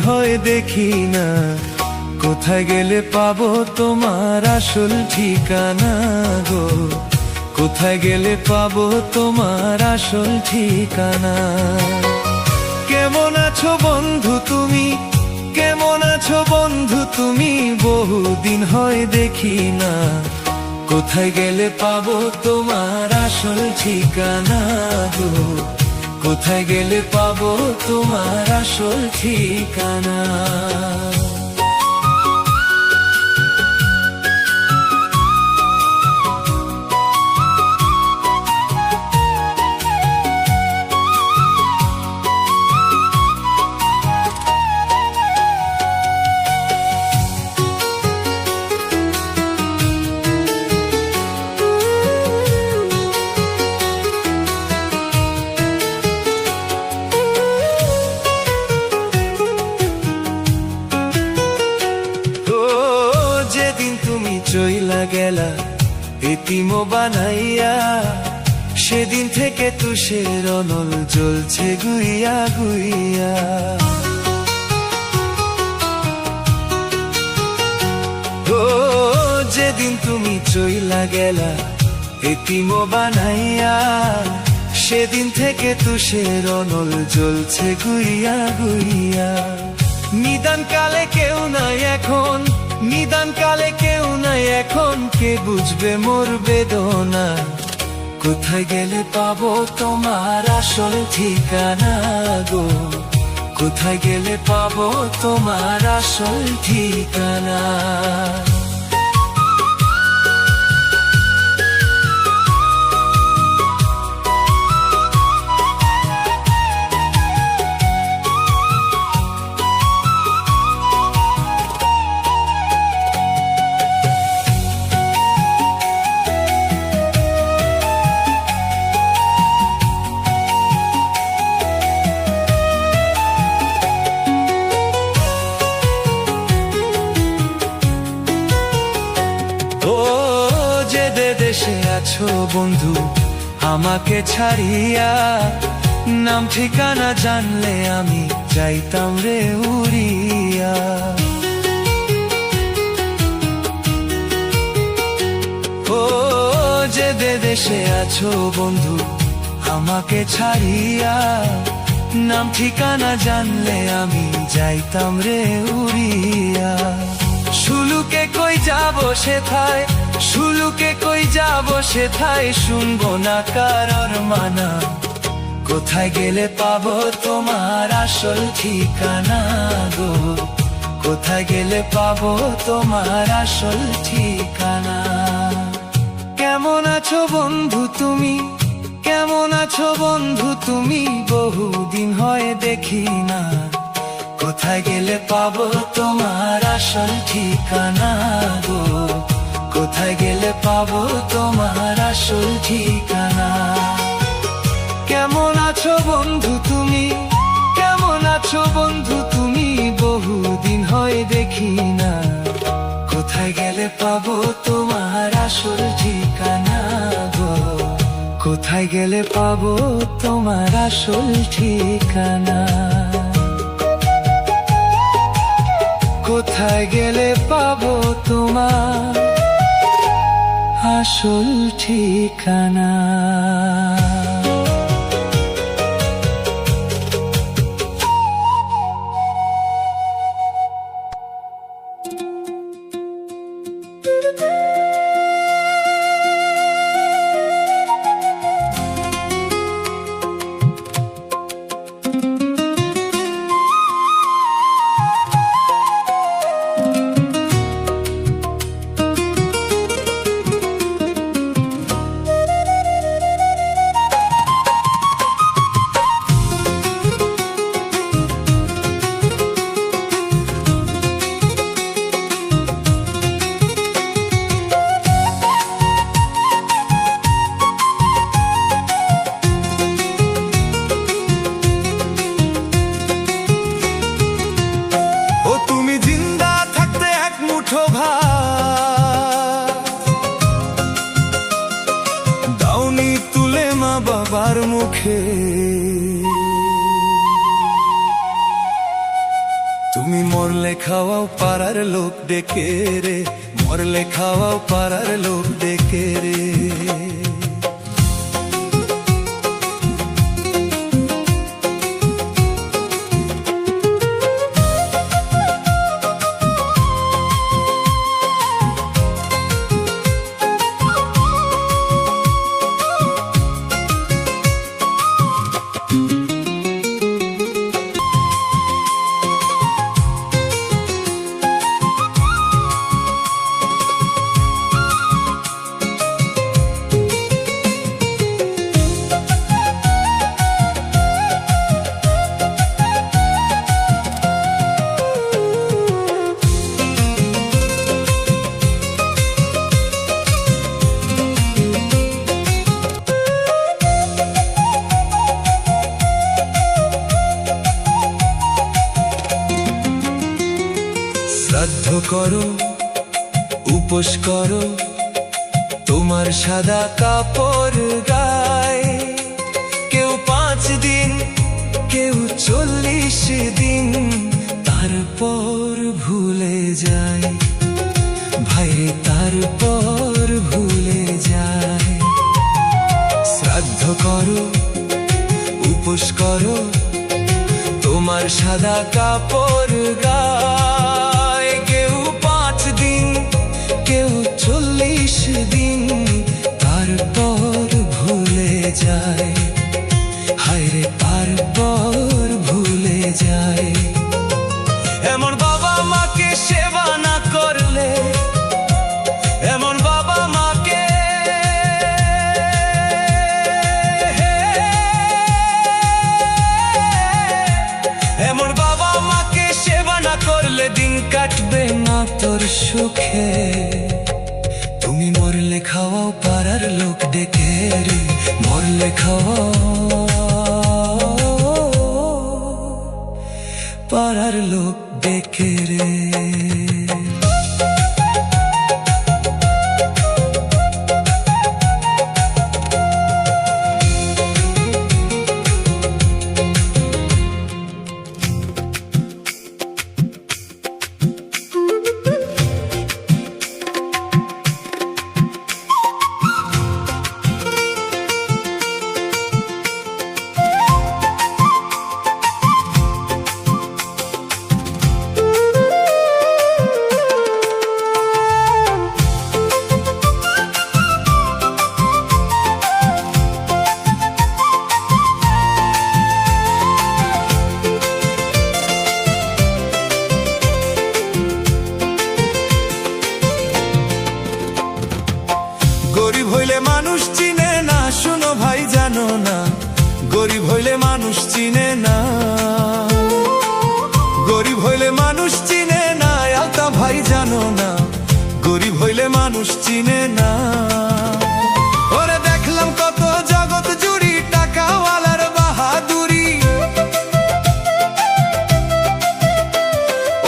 হয় দেখি না, কোথায় গেলে পাবো তোমার আসল ঠিকানা গো, কোথায় গেলে পাবো তোমার আসল ঠিকানা। কেমন আছো বন্ধু তুমি, কেমন আছো বন্ধু তুমি, বহুদিন হয় দেখি না, কোথায় গেলে পাবো তোমার আসল ঠিকানা গো, কোথায় গেলে পাবো তোমার আসল ঠিকানা। চইলা গেলা এতিম বানাইয়া, সেদিন থেকে তুষের অনল জ্বলছে গুইয়া গুইয়া। ও যেদিন তুমি চইলা গেলা এতিম বানাইয়া, সেদিন থেকে তুষের অনল জ্বলছে গুইয়া গুইয়া। নিদান কালে কেউ নাই এখন, নিদান কালে কেউ নাই এখন, কে বুঝবে মোর বেদনা, কোথায় গেলে পাবো তোমার আসল ঠিকানা গো, কোথায় গেলে পাবো তোমার আসল ঠিকানা। দেশে আছো বন্ধু আমাকে ছাড়িয়া, নাম ঠিকানা জানলে আমি যাইতাম রে উড়িয়া। ও যে দেশে আছো বন্ধু আমাকে ছাড়িয়া, নাম ঠিকানা জানলে আমি যাইতাম রে উড়িয়া। শুলুকে কই যাবো সেথায়, শুলুকে কই যাবো সেথায়, শুনবো না কারোর মানা, কোথায় গেলে পাবো তোমার আসল ঠিকানা গো, কোথায় গেলে পাবো তোমার আসল ঠিকানা। কেমন আছো বন্ধু তুমি, কেমন আছো বন্ধু তুমি, বহুদিন হয় দেখি না, কোথায় গেলে পাবো তোমার আসল ঠিকানা গো, কোথায় গেলে পাবো তোমার আসল ঠিকানা। কেমন আছো বন্ধু তুমি, কেমন আছো বন্ধু তুমি, বহুদিন হয় দেখি না, কোথায় গেলে পাবো তোমার আসল ঠিকানা গো, কোথায় গেলে পাবো তোমার আসল ঠিকানা। কোথায় গেলে পাবো তোমার আসল ঠিকানা। বাবার মুখে তুমি মরলে খাওয়াও পাড়ার লোক ডেকে রে, মরলে খাওয়াও পাড়ার লোক ডেকে রে। শ্রাদ্ধ করো, উপোস করো, তোমার সাদা কাপড় গায়ে। কেউ 5 দিন, কেউ 40 দিন, তারপর ভুলে যায় ভাইরে, তারপর ভুলে যায়। শ্রাদ্ধ করো, উপোস করো, তোমার সাদা কাপড় গায়ে। কেউ 5 দিন, কেউ 40 দিন, তারপর ভুলে যায় হায়রে, তারপর ভুলে যায়। এমন বাবা মাকে সেবা না করলে, এমন বাবা মাকে, এমন বাবা মাকে সেবা না করলে দিন কাটবে না তোর সুখে। তুমি মরলে খাওয়াও পাড়ার লোক ডেকে রে, মরলে খাওয়াও পাড়ার লোক ডেকে রে। গরিব হইলে মানুষ চিনে না, শুনো ভাই জানো না, গরিব হইলে মানুষ চিনে না, গরিব হইলে মানুষ চিনে না, আলতা ভাই জানো না, গরিব হইলে মানুষ চিনে না। ওরে দেখলাম কত জগৎ জুড়ি টাকাওয়ালার বাহাদুরি,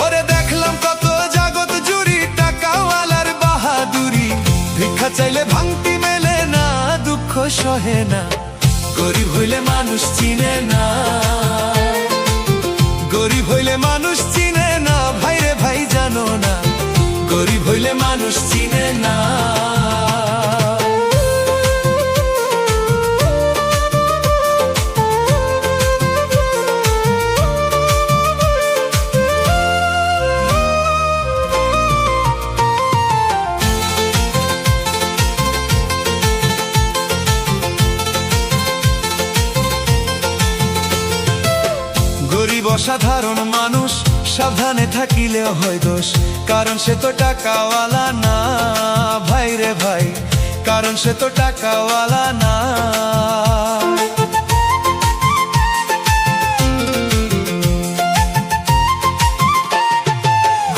ওরে দেখলাম কত জগৎ জুড়ি টাকাওয়ালার বাহাদুরি। ভিক্ষা চাইলে ভাঙতি মেলে না, দুঃখ সহে না, গরিব হইলে মানুষ চিনে না, গরিব হইলে মানুষ চিনে না, ভাইরে ভাই জানো না, গরিব হইলে মানুষ চিনে না। গরিব অসাধারণ মানুষ, সাবধানে থাকিলেও হয় দোষ, কারণ সে তো টাকাওয়ালা না ভাই রে ভাই, কারণ সে তো টাকাওয়ালা না।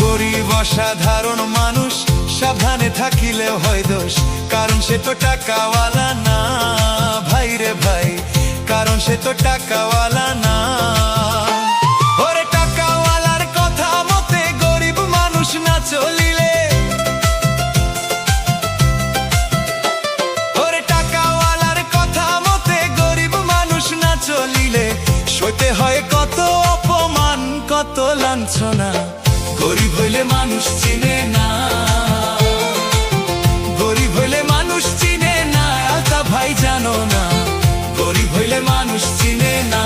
গরিব অসাধারণ মানুষ, সাবধানে থাকিলেও হয় দোষ, কারণ সে তো টাকাওয়ালা না ভাই রে ভাই, কারণ সে তো টাকাওয়ালা না। ওরে টাকাওয়ালার কথা মতে গরিব মানুষ না চলিলে, ওরে টাকাওয়ালার কথা মতে গরিব মানুষ না চলিলে, সইতে হয় কত অপমান, কত লাঞ্ছনা, গরিব হইলে মানুষ চিনে না, গরিব হইলে মানুষ চিনে না, আলতা ভাই জানো না, গরিব হইলে মানুষ চিনে না।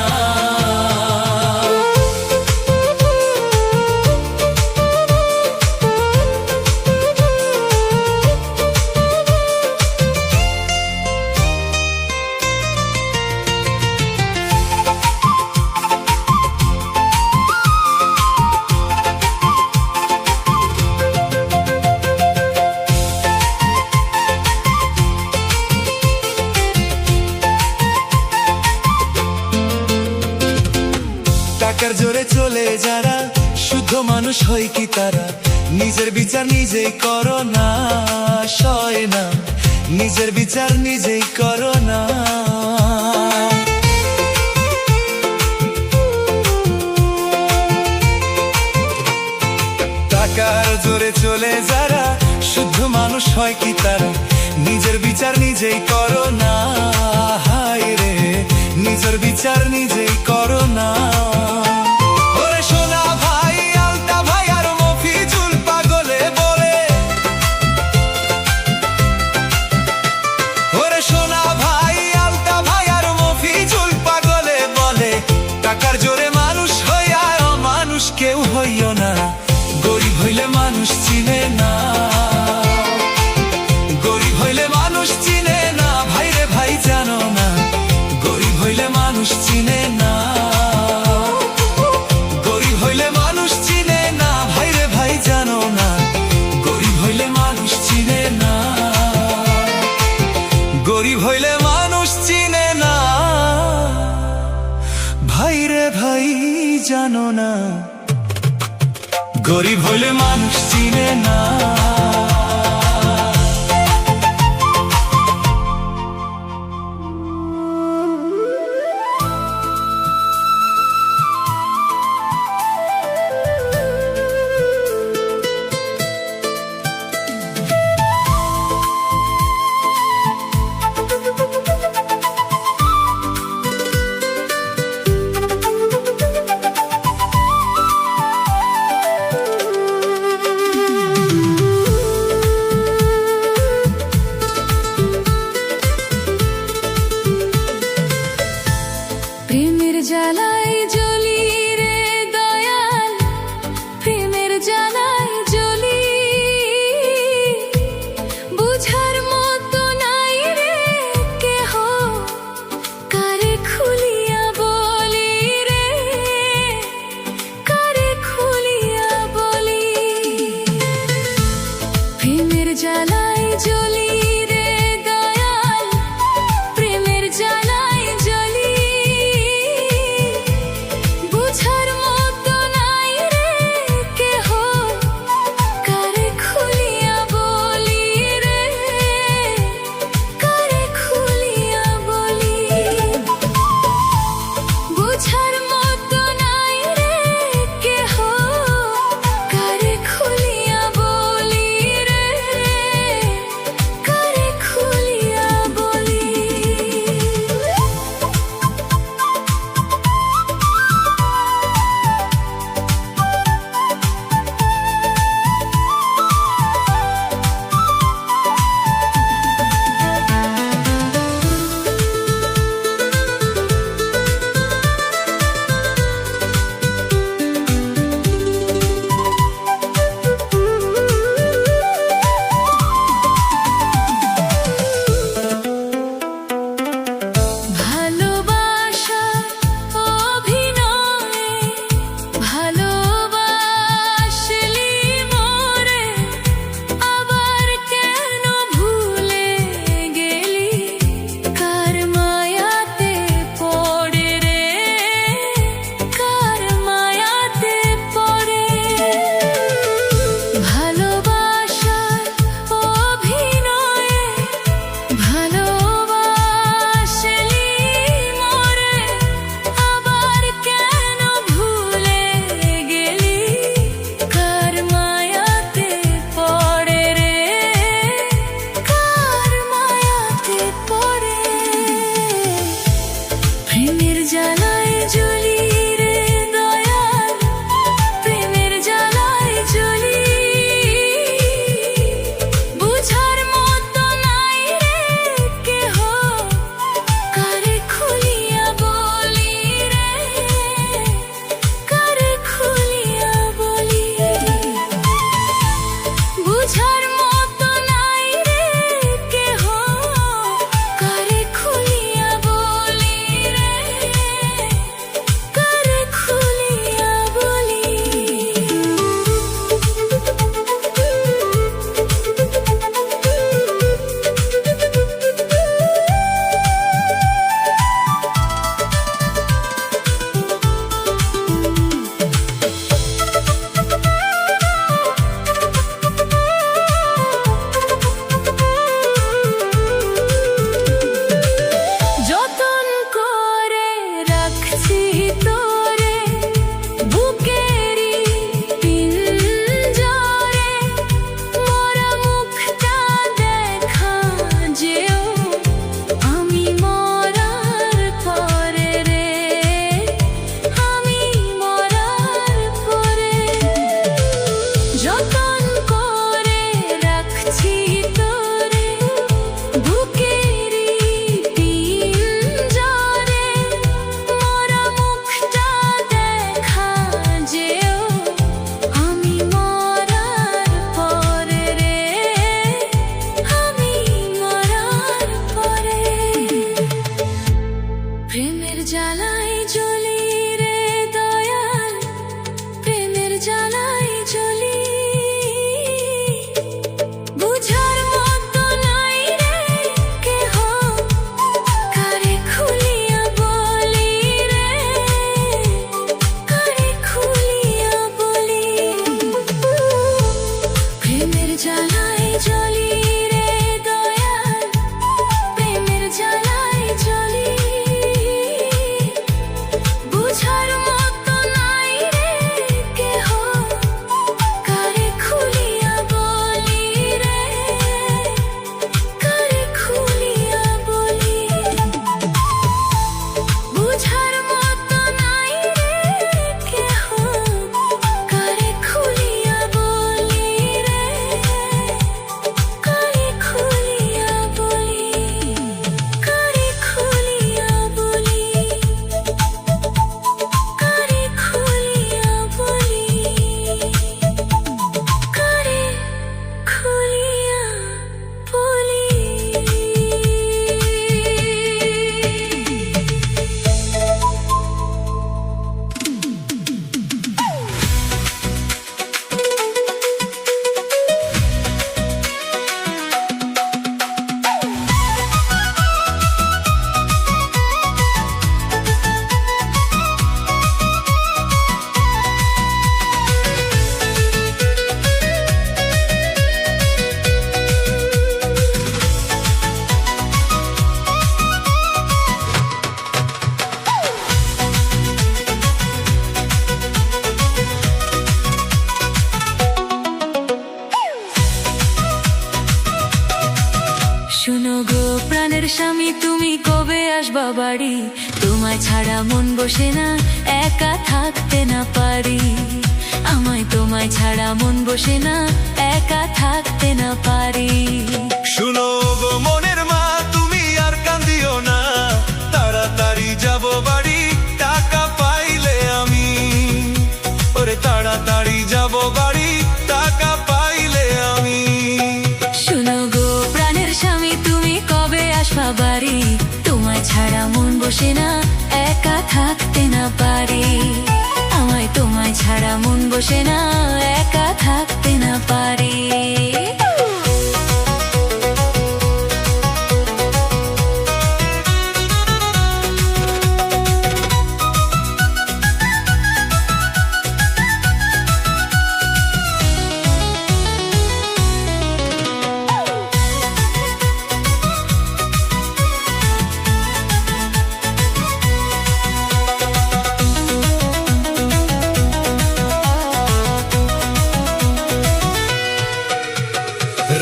টাকার জোরে চলে যারা শুদ্ধ মানুষ হয় কি তারা, নিজের বিচার নিজেই করো না, সয় না, নিজের বিচার নিজেই করো না। টাকার জোরে চলে যারা শুদ্ধ মানুষ হয় কি তারা, নিজের বিচার নিজেই করো না, হায় রে নিজের বিচার নিজেই করো না। ওরে সোনা ভাই আলতা ভাই আর মফিজুল পাগলে বলে, ওরে সোনা ভাই আলতা ভাই আর মফিজুল পাগলে বলে, টাকার জোরে মানুষ হইয়া মানুষ কেউ হইও না, গরিব হইলে মানুষ চিনে না, গরিব হইলে মানুষ চিনে না, ভাই রে ভাই জানো না, গরিব হইলে মানুষ চিনে না, গরিব হইলে মানুষ চিনে না, ভাই রে ভাই জানো না, গরিব হইলে মানুষ চিনে না, গরিব হইলে মানুষ চিনে না, ভাই রে ভাই জানো না, গরিব হইলে মানুষ চিনে না। স্বামী তুমি কবে আসবা বাড়ি? তোমায় ছাড়া মন বসে না, একা থাকতে না পারি। আমায় তোমায় ছাড়া মন বসে না, একা থাকতে না পারি। শুনো গো মনের মা, তুমি আর কান্দিও না, তাড়াতাড়ি যাব বাড়ি, টাকা পাইলে আমি। ওরে তাড়াতাড়ি যাব বাড়ি, টাকা পাইলে আমি। শুনো গো প্রাণের স্বামী তুমি কবে আসবা বাড়ি? তোমায় ছাড়া মন বসে না, একা থাকতে না পারি। আমায় তোমায় ছাড়া মন বসে না, একা থাকতে না পারি।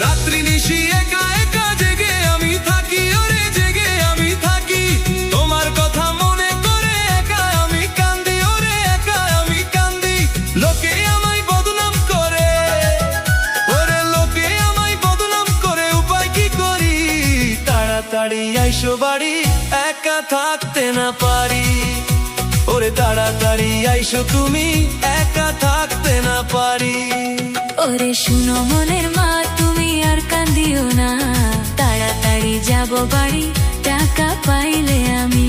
রাত্রি নিশি একা একা জেগে আমি থাকি, ওরে জেগে আমি থাকি। তোমার কথা মনে করে একা আমি কান্দি, ওরে একা আমি কান্দি। লোকে আমায় বদনাম করে, ওরে লোকে আমায় বদনাম করে, উপায় কি করি? তাড়াতাড়ি আইসো বাড়ি, একা থাকতে না পারি। ওরে তাড়াতাড়ি আইসো তুমি, একা থাকতে না পারি। ওরে শুনো মনের মা তুমি আর কান্দিও না, তাড়াতাড়ি যাব বাড়ি, টাকা পাইলে আমি।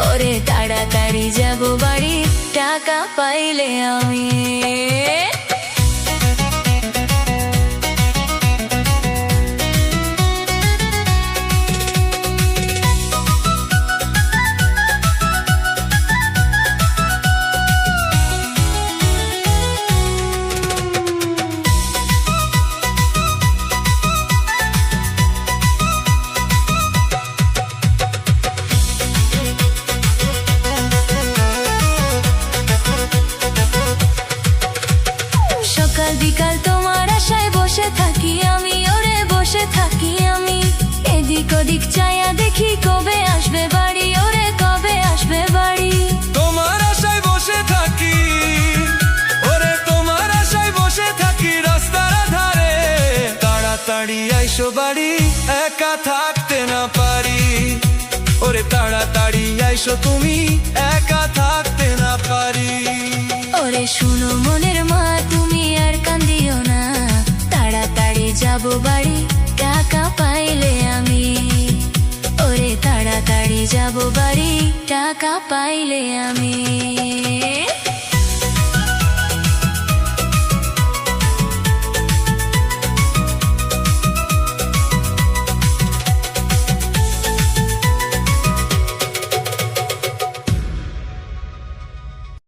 ওরে তাড়াতাড়ি যাব বাড়ি, টাকা পাইলে আমি। সকাল বিকাল তোমার আশায় বসে থাকি আমি, ওরে বসে থাকি আমি। এদিক ওদিক চায়া দেখি কবে আসবে বাড়ি, ওরে কবে আসবে বাড়ি। তোমার আশায় বসে থাকি, ওরে তোমার আশায় বসে থাকি রাস্তার ধারে। তাড়াতাড়ি আইসো বাড়ি, একা থাকতে না পারি। ওরে তাড়াতাড়ি আইসো তুমি, একা থাকতে না পারি। ওরে শুনো মনের মা তুমি আর কান্দিও না, তাড়াতাড়ি যাব বাড়ি, টাকা পাইলে আমি। ওরে তাড়াতাড়ি যাব বাড়ি, টাকা পাইলে আমি।